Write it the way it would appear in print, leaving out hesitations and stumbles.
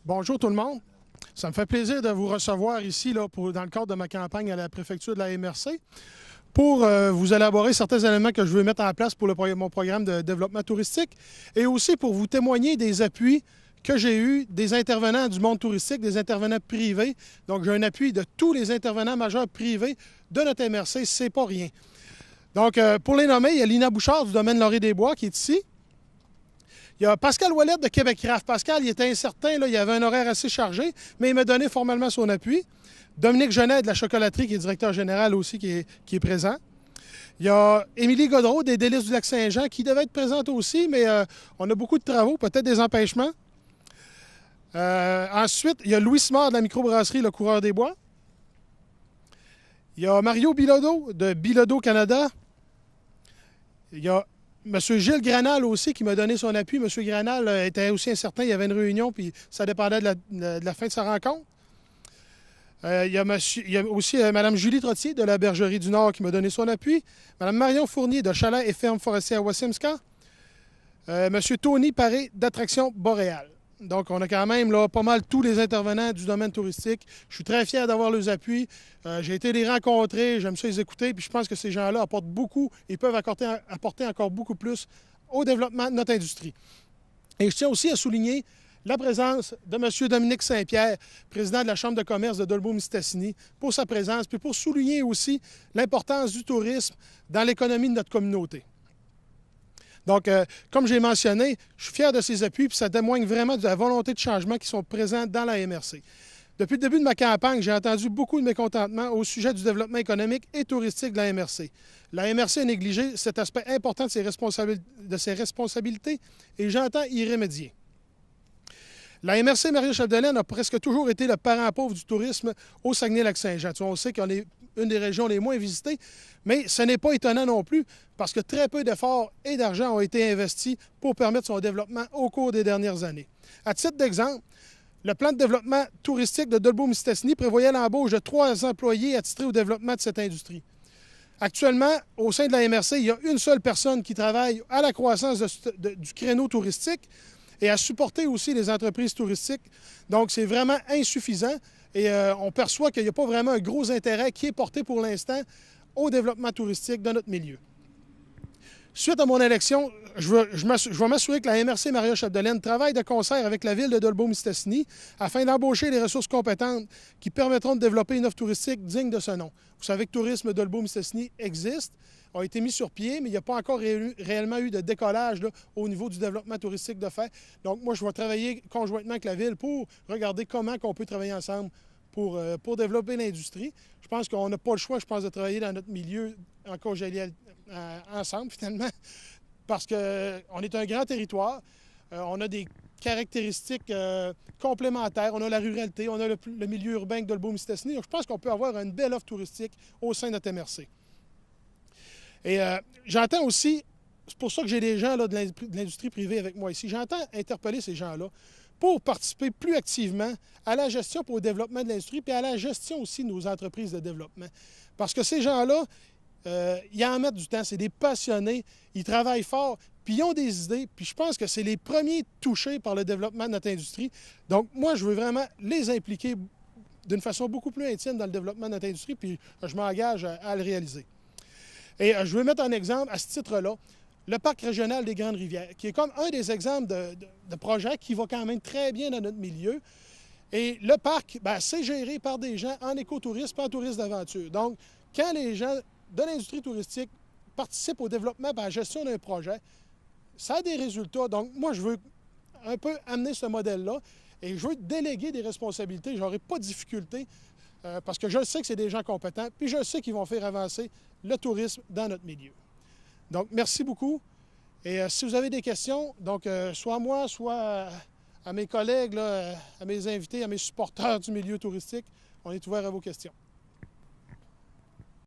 Bonjour tout le monde. Ça me fait plaisir de vous recevoir ici dans le cadre de ma campagne à la préfecture de la MRC pour vous élaborer certains éléments que je veux mettre en place pour mon programme de développement touristique et aussi pour vous témoigner des appuis que j'ai eus des intervenants du monde touristique, des intervenants privés. Donc, j'ai un appui de tous les intervenants majeurs privés de notre MRC, c'est pas rien. Donc, pour les nommer, il y a Lina Bouchard du domaine Laurier-des-Bois qui est ici. Il y a Pascal Ouellette de Québec Craft. Pascal, il était incertain, là, il avait un horaire assez chargé, mais il m'a donné formellement son appui. Dominique Genet de la chocolaterie, qui est directeur général aussi, qui est présent. Il y a Émilie Godreau des Délices du Lac-Saint-Jean, qui devait être présente aussi, mais on a beaucoup de travaux, peut-être des empêchements. Ensuite, il y a Louis Simard de la microbrasserie Le Coureur des Bois. Il y a Mario Bilodeau de Bilodeau Canada. Il y a M. Gilles Granal aussi qui m'a donné son appui. M. Granal était aussi incertain. Il y avait une réunion, puis ça dépendait de la fin de sa rencontre. Il y a aussi Mme Julie Trottier de la Bergerie du Nord qui m'a donné son appui. Mme Marion Fournier de Chalet et Ferme Forestière à Wasimska. M. Tony Paré d'Attraction Boréale. Donc, on a quand même là, pas mal tous les intervenants du domaine touristique. Je suis très fier d'avoir leurs appuis. J'ai été les rencontrer, j'aime ça les écouter, puis je pense que ces gens-là apportent beaucoup et peuvent apporter encore beaucoup plus au développement de notre industrie. Et je tiens aussi à souligner la présence de M. Dominique Saint-Pierre, président de la Chambre de commerce de Dolbeau-Mistassini, pour sa présence, puis pour souligner aussi l'importance du tourisme dans l'économie de notre communauté. Donc, comme j'ai mentionné, je suis fier de ces appuis, puis ça témoigne vraiment de la volonté de changement qui sont présents dans la MRC. Depuis le début de ma campagne, j'ai entendu beaucoup de mécontentement au sujet du développement économique et touristique de la MRC. La MRC a négligé cet aspect important de ses responsabilités et j'entends y remédier. La MRC Maria-Chapdelaine a presque toujours été le parent pauvre du tourisme au Saguenay-Lac-Saint-Jean. On sait qu'on est une des régions les moins visitées, mais ce n'est pas étonnant non plus parce que très peu d'efforts et d'argent ont été investis pour permettre son développement au cours des dernières années. À titre d'exemple, le plan de développement touristique de Dolbeau-Mistassini prévoyait l'embauche de 3 employés attitrés au développement de cette industrie. Actuellement, au sein de la MRC, il y a une seule personne qui travaille à la croissance du créneau touristique et à supporter aussi les entreprises touristiques. Donc, c'est vraiment insuffisant et on perçoit qu'il n'y a pas vraiment un gros intérêt qui est porté pour l'instant au développement touristique de notre milieu. Suite à mon élection, je vais m'assurer que la MRC Maria-Chapdelaine travaille de concert avec la ville de Dolbeau-Mistassini afin d'embaucher les ressources compétentes qui permettront de développer une offre touristique digne de ce nom. Vous savez que Tourisme Dolbeau-Mistassini existe, a été mis sur pied, mais il n'y a pas encore réellement eu de décollage là, au niveau du développement touristique de fait. Donc, moi, je vais travailler conjointement avec la ville pour regarder comment on peut travailler ensemble pour développer l'industrie. Je pense qu'on n'a pas le choix, de travailler dans notre milieu en congénialité ensemble, finalement, parce qu'on est un grand territoire. On a des caractéristiques complémentaires. On a la ruralité, on a le milieu urbain de Dolbeau-Mistassini. Je pense qu'on peut avoir une belle offre touristique au sein de notre MRC. Et j'entends aussi, c'est pour ça que j'ai des gens là, de l'industrie privée avec moi ici, j'entends interpeller ces gens-là pour participer plus activement à la gestion pour le développement de l'industrie puis à la gestion aussi de nos entreprises de développement. Parce que ces gens-là, ils en mettent du temps, c'est des passionnés, ils travaillent fort, puis ils ont des idées, puis je pense que c'est les premiers touchés par le développement de notre industrie. Donc, moi, je veux vraiment les impliquer d'une façon beaucoup plus intime dans le développement de notre industrie, puis je m'engage à le réaliser. Et je veux mettre un exemple à ce titre-là, le parc régional des Grandes Rivières, qui est comme un des exemples de projets qui va quand même très bien dans notre milieu. Et le parc, c'est géré par des gens en écotourisme, en tourisme d'aventure. Donc, quand les gens de l'industrie touristique participent au développement et à la gestion d'un projet, ça a des résultats. Donc, moi, je veux un peu amener ce modèle-là et je veux déléguer des responsabilités. Je n'aurai pas de difficulté parce que je sais que c'est des gens compétents, puis je sais qu'ils vont faire avancer le tourisme dans notre milieu. Donc, merci beaucoup. Et si vous avez des questions, donc soit à moi, soit à mes collègues, là, à mes invités, à mes supporters du milieu touristique, on est ouvert à vos questions.